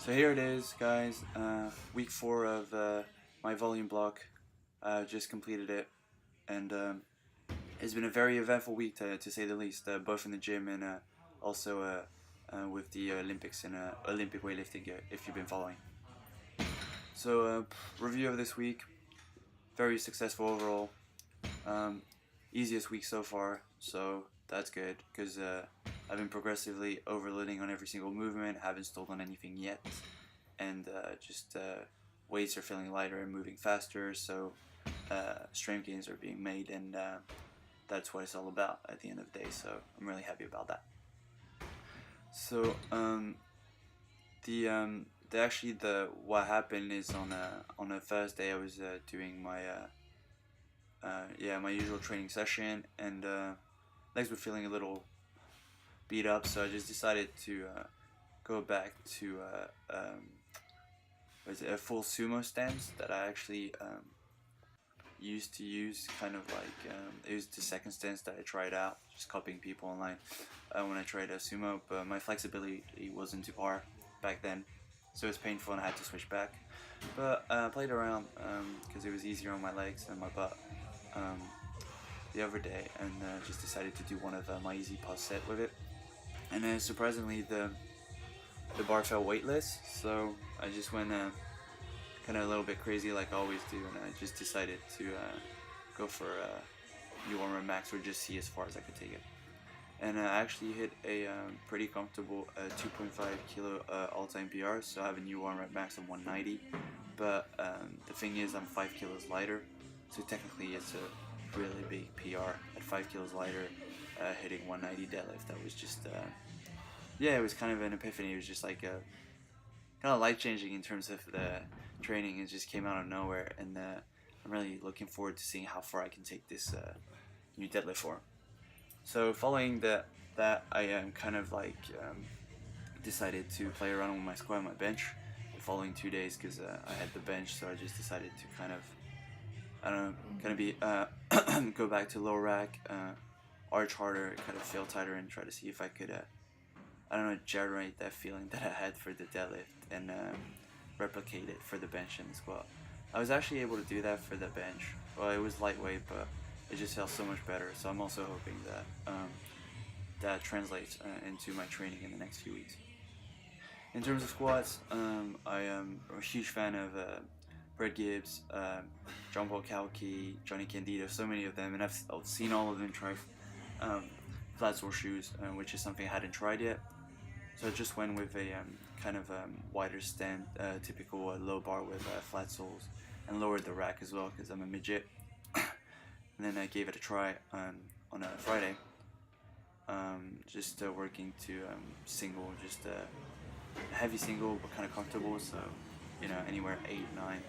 So here it is, guys, week 4 of my volume block. Just completed it, and it's been a very eventful week to say the least, both in the gym and also with the Olympics and Olympic weightlifting, if you've been following. So review of this week, very successful overall, easiest week so far, so that's good, because I've been progressively overloading on every single movement, haven't stolen anything yet, and just weights are feeling lighter and moving faster, so strength gains are being made, and that's what it's all about at the end of the day, so I'm really happy about that. So what happened is on a Thursday I was doing my my usual training session, and legs were feeling a little beat up, so I just decided to go back to a full sumo stance that I actually used to use, kind of like it was the second stance that I tried out, just copying people online when I tried sumo, but my flexibility wasn't to par back then, so it was painful and I had to switch back. But I played around because it was easier on my legs and my butt the other day, and just decided to do one of my easy pause set with it. And surprisingly, the bar felt weightless, so I just went kind of a little bit crazy like I always do, and I just decided to go for new warm max, or just see as far as I could take it. And I actually hit a pretty comfortable 2.5 kilo all-time PR, so I have a new warm max of 190. But the thing is, I'm 5 kilos lighter, so technically it's a really big PR at 5 kilos lighter, hitting 190 deadlift. That was just yeah, it was kind of an epiphany. It was just like kind of life-changing in terms of the training. It just came out of nowhere, and I'm really looking forward to seeing how far I can take this new deadlift form. So following that I kind of like decided to play around with my squat and my bench the following 2 days, because I had the bench, so I just decided to kind of, I don't know, kind of be go back to low rack, arch harder, kind of feel tighter, and try to see if I could I don't know, generate that feeling that I had for the deadlift, and replicate it for the bench and the squat. I was actually able to do that for the bench. Well, it was lightweight, but it just felt so much better. So I'm also hoping that that translates into my training in the next few weeks. In terms of squats, I am a huge fan of Brett Gibbs, John Paul Kalki, Johnny Candido, so many of them, and I've seen all of them try flat sole shoes, which is something I hadn't tried yet. So I just went with a kind of wider stand, typical low bar with flat soles, and lowered the rack as well because I'm a midget. And then I gave it a try on a Friday, just working to single, just a heavy single but kind of comfortable, so you know, anywhere 8, 9,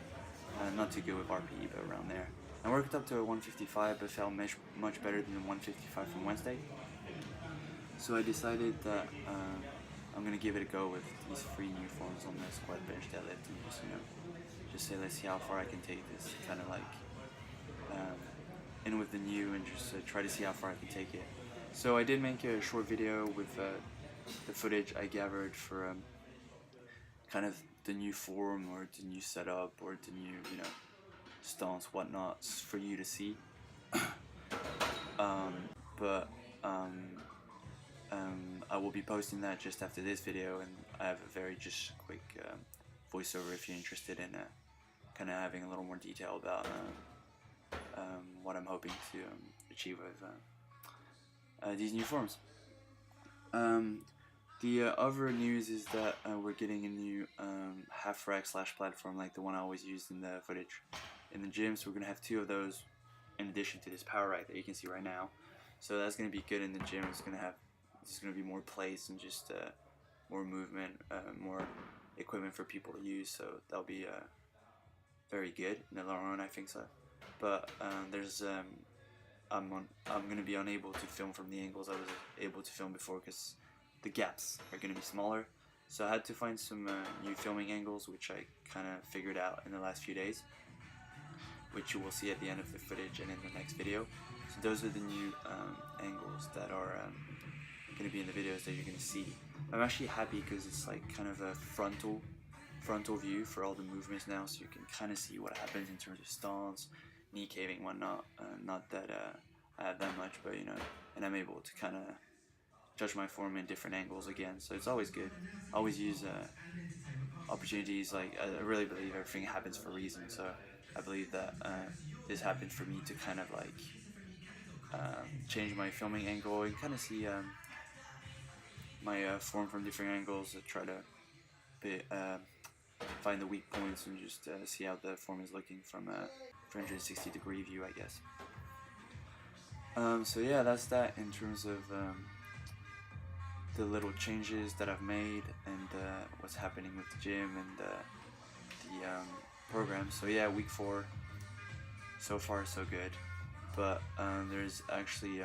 not too good with RPE, but around there. I worked up to a 155, but felt much better than the 155 from Wednesday. So I decided that I'm gonna give it a go with these 3 new forms on the squat, bench, deadlift, and just, you know, just say, let's see how far I can take this, kind of like in with the new, and just try to see how far I can take it. So I did make a short video with the footage I gathered for kind of the new form, or the new setup, or the new, you know, stance, whatnot, for you to see. I will be posting that just after this video, and I have a very just quick voiceover if you're interested in kind of having a little more detail about what I'm hoping to achieve with these new forms. The other news is that we're getting a new half rack / platform, like the one I always used in the footage in the gym. So we're gonna have 2 of those in addition to this power rack that you can see right now. So that's gonna be good in the gym. It's gonna be more place and just more movement, more equipment for people to use. So that'll be very good in the long run, I think so. But I'm gonna be unable to film from the angles I was able to film before, because the gaps are gonna be smaller. So I had to find some new filming angles, which I kind of figured out in the last few days, which you will see at the end of the footage and in the next video. So those are the new angles that are going to be in the videos that you're going to see. I'm actually happy because it's like kind of a frontal frontal view for all the movements now, so you can kind of see what happens in terms of stance, knee caving, whatnot. Not that I have that much, but and I'm able to kind of judge my form in different angles again. So it's always good. Always use opportunities. Like I really believe everything happens for a reason. So I believe that this happened for me to kind of like change my filming angle and kind of see my form from different angles. Try to be, find the weak points and just see how the form is looking from a 360-degree view, I guess. So yeah, that's that in terms of the little changes that I've made and what's happening with the gym and the program. So yeah, week 4, so far so good, but there's actually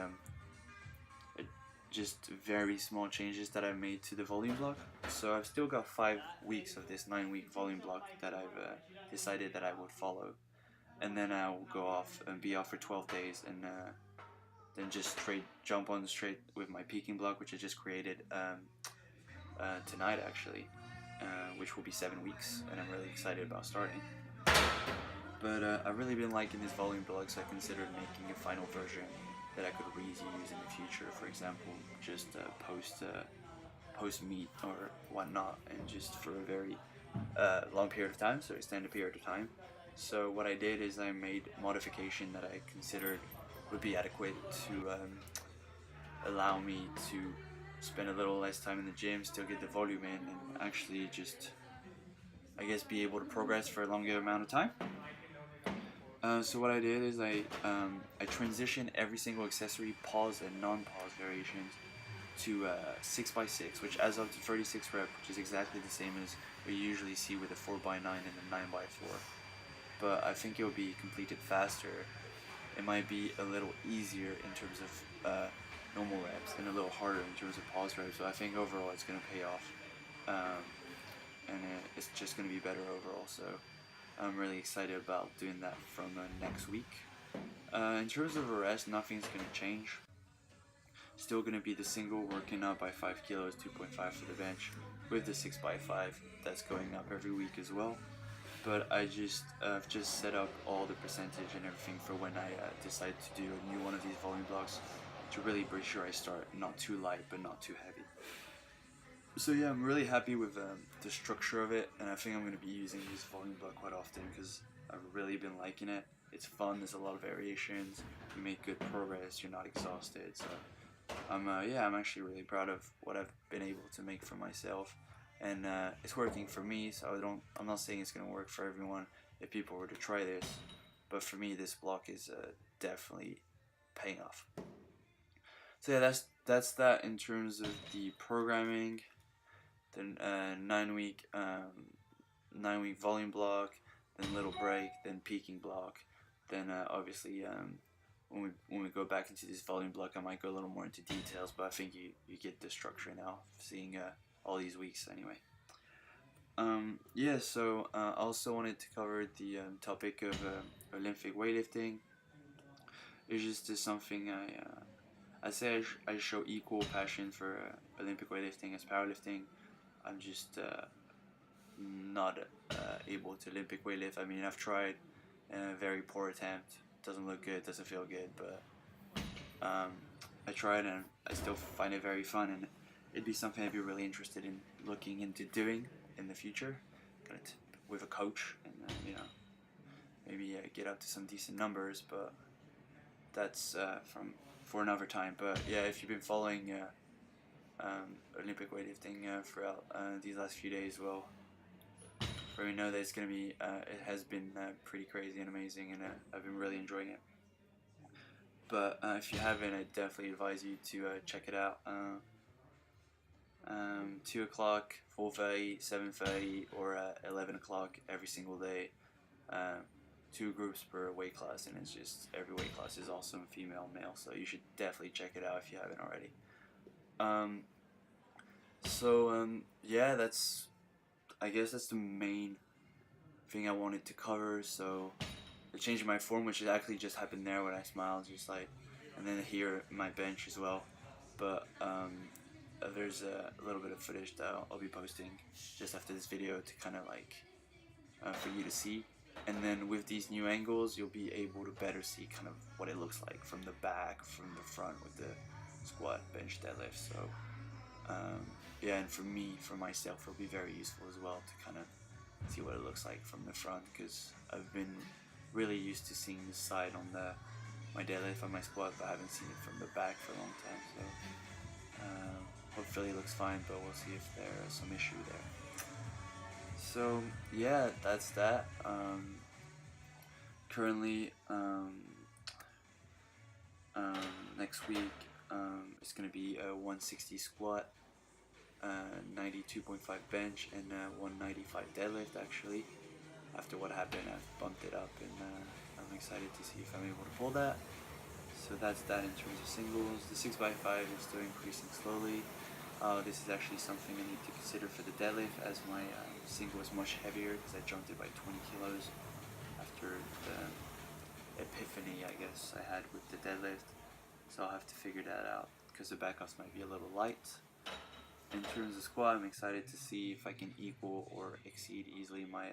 just very small changes that I made to the volume block. So I've still got 5 weeks of this 9-week volume block that I've decided that I would follow, and then I will go off and be off for 12 days and then just jump on straight with my peaking block, which I just created tonight actually, which will be 7 weeks, and I'm really excited about starting. But I've really been liking this volume block, so I considered making a final version that I could reuse in the future. For example, just post meet or whatnot, and just for a very long period of time, so extended period of time. So what I did is I made modification that I considered would be adequate to allow me to spend a little less time in the gym, still get the volume in, and actually just, I guess, be able to progress for a longer amount of time. So what I did is I transitioned every single accessory, pause and non-pause variations, to 6x6, which adds up to 36 reps, which is exactly the same as we usually see with a 4x9 and a 9x4. But I think it will be completed faster. It might be a little easier in terms of normal reps and a little harder in terms of pause reps. So I think overall it's going to pay off, and it's just going to be better overall. So I'm really excited about doing that from next week. In terms of a rest, nothing's going to change. Still going to be the single working up by 5 kilos, 2.5 for the bench, with the 6x5 that's going up every week as well. But I've just set up all the percentage and everything for when I decide to do a new one of these volume blocks, to really be sure I start not too light but not too heavy. So yeah, I'm really happy with the structure of it, and I think I'm going to be using this volume block quite often because I've really been liking it. It's fun, there's a lot of variations, you make good progress, you're not exhausted. So I'm actually really proud of what I've been able to make for myself, and it's working for me. So I'm not saying it's going to work for everyone if people were to try this, but for me this block is definitely paying off. So yeah, that's that in terms of the programming. Then 9-week volume block, then little break, then peaking block, then obviously when we go back into this volume block, I might go a little more into details, but I think you get the structure now, seeing all these weeks anyway. Yeah, so I also wanted to cover the topic of Olympic weightlifting. It's just something I say I show equal passion for Olympic weightlifting as powerlifting. I'm just not able to Olympic weightlift. I mean, I've tried, a very poor attempt. Doesn't look good, doesn't feel good, but I tried and I still find it very fun, and it'd be something I'd be really interested in looking into doing in the future, with a coach, and maybe get up to some decent numbers. But that's for another time. But yeah, if you've been following Olympic weightlifting throughout these last few days, well, we know that it's gonna be it has been pretty crazy and amazing, and I've been really enjoying it. But if you haven't, I definitely advise you to check it out. 2 o'clock, 4:30, 7:30, or 11 o'clock every single day. 2 groups per weight class, and it's just every weight class is awesome, female, male. So you should definitely check it out if you haven't already. Yeah, I guess that's the main thing I wanted to cover. So the change in my form, which actually just happened there when I smiled, just like, and then here my bench as well. But there's a little bit of footage that I'll be posting just after this video to kind of like for you to see. And then with these new angles, you'll be able to better see kind of what it looks like from the back, from the front with the squat, bench, deadlift. So yeah, and for myself, it'll be very useful as well to kind of see what it looks like from the front, because I've been really used to seeing the side on my deadlift and my squat, but I haven't seen it from the back for a long time. So hopefully it looks fine, but we'll see if there's some issue there. So yeah, that's that. Currently, next week it's gonna be a 160 squat, 92.5 bench, and 195 deadlift. Actually, after what happened, I've bumped it up, and I'm excited to see if I'm able to pull that. So that's that in terms of singles. The 6x5 is still increasing slowly. This is actually something I need to consider for the deadlift, as my single is much heavier because I jumped it by 20 kilos after the epiphany, I guess, I had with the deadlift. So I'll have to figure that out because the backups might be a little light. In terms of squat, I'm excited to see if I can equal or exceed easily my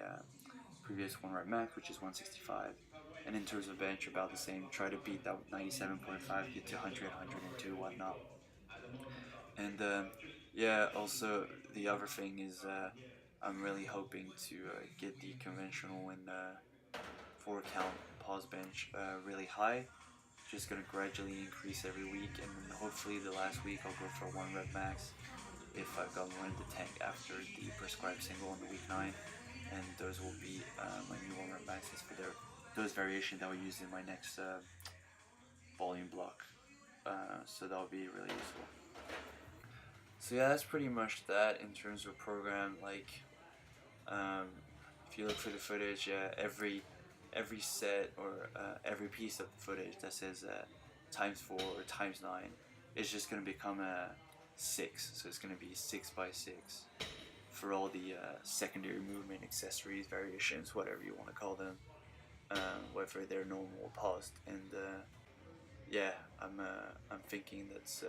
previous 1 rep max, which is 165. And in terms of bench, about the same. Try to beat that 97.5, get to 100, 102, whatnot. And yeah, also the other thing is I'm really hoping to get the conventional and 4 count pause bench really high. Just gonna gradually increase every week, and hopefully the last week I'll go for 1 rep max if I've got one in the tank after the prescribed single on the week 9. And those will be my new 1 rep maxes for those variations that I'll use in my next volume block. So that'll be really useful. So yeah, that's pretty much that in terms of program. Like, if you look for the footage, every set or every piece of footage that says ×4 or ×9 is just going to become a 6. So it's going to be 6x6 for all the secondary movement accessories, variations, whatever you want to call them, whether they're normal or paused. And yeah, I'm thinking that's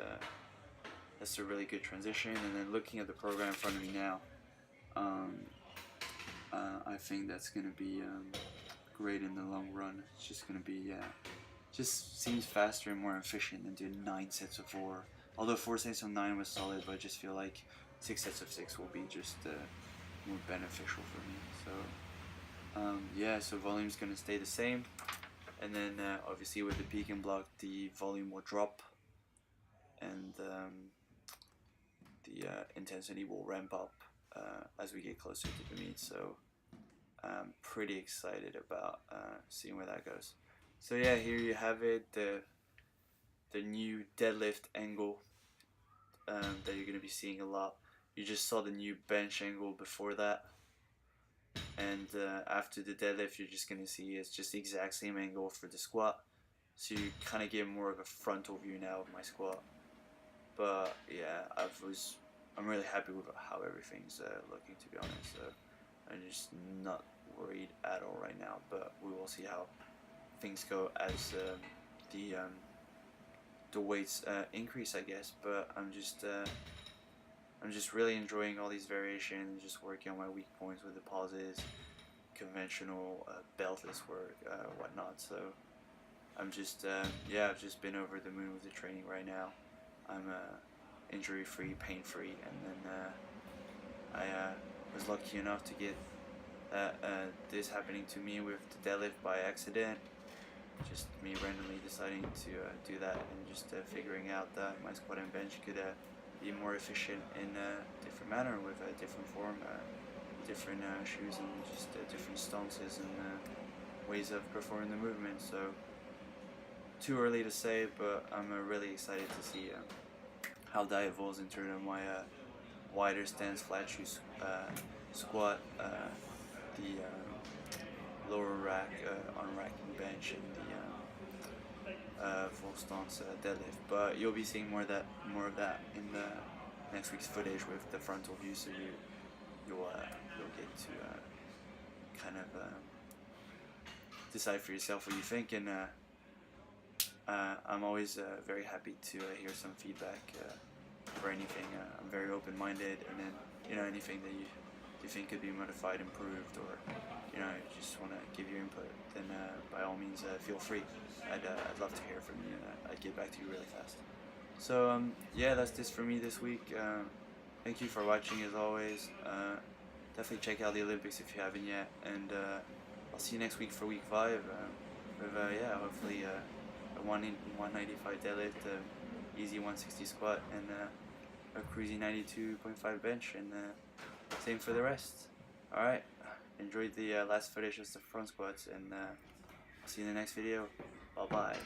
a really good transition. And then looking at the program in front of me now, I think that's gonna be great in the long run. It's just gonna be just seems faster and more efficient than doing 9 sets of 4. Although 4 sets of 9 was solid, but I just feel like 6 sets of 6 will be just more beneficial for me. So yeah, so volume's gonna stay the same, and then obviously with the beacon block, the volume will drop, and the intensity will ramp up as we get closer to the meet. So I'm pretty excited about seeing where that goes. So yeah, here you have it, the new deadlift angle that you're going to be seeing a lot. You just saw the new bench angle before that, and after the deadlift you're just going to see it's just the exact same angle for the squat. So you kind of get more of a frontal view now of my squat. But yeah, I'm really happy with how everything's looking, to be honest. So I'm just not worried at all right now, but we will see how things go as the weights increase, I guess. But I'm just really enjoying all these variations, just working on my weak points with the pauses, conventional beltless work, whatnot. So I'm just yeah, I've just been over the moon with the training right now. I'm injury-free, pain-free, and then I was lucky enough to get this happening to me with the deadlift by accident. Just me randomly deciding to do that, and just figuring out that my squat and bench could be more efficient in a different manner with a different form, different shoes, and just different stances and ways of performing the movement. So too early to say, but I'm really excited to see how that evolves in terms of my wider stance flat shoe squat, the lower rack unracking bench, and the full stance deadlift. But you'll be seeing more of that in the next week's footage with the frontal view, so you'll get to kind of decide for yourself what you think. And I'm always very happy to hear some feedback for anything. I'm very open-minded, and then anything that you think could be modified, improved, or you just want to give your input, then by all means feel free. I'd love to hear from you, and I'd get back to you really fast. So yeah, that's this for me this week. Thank you for watching as always. Definitely check out the Olympics if you haven't yet, and I'll see you next week for week 5 with yeah, hopefully a 195 deadlift, easy 160 squat, and a cruisy 92.5 bench, and same for the rest. Alright, enjoyed the last footage of the front squats, and I'll see you in the next video. Bye bye.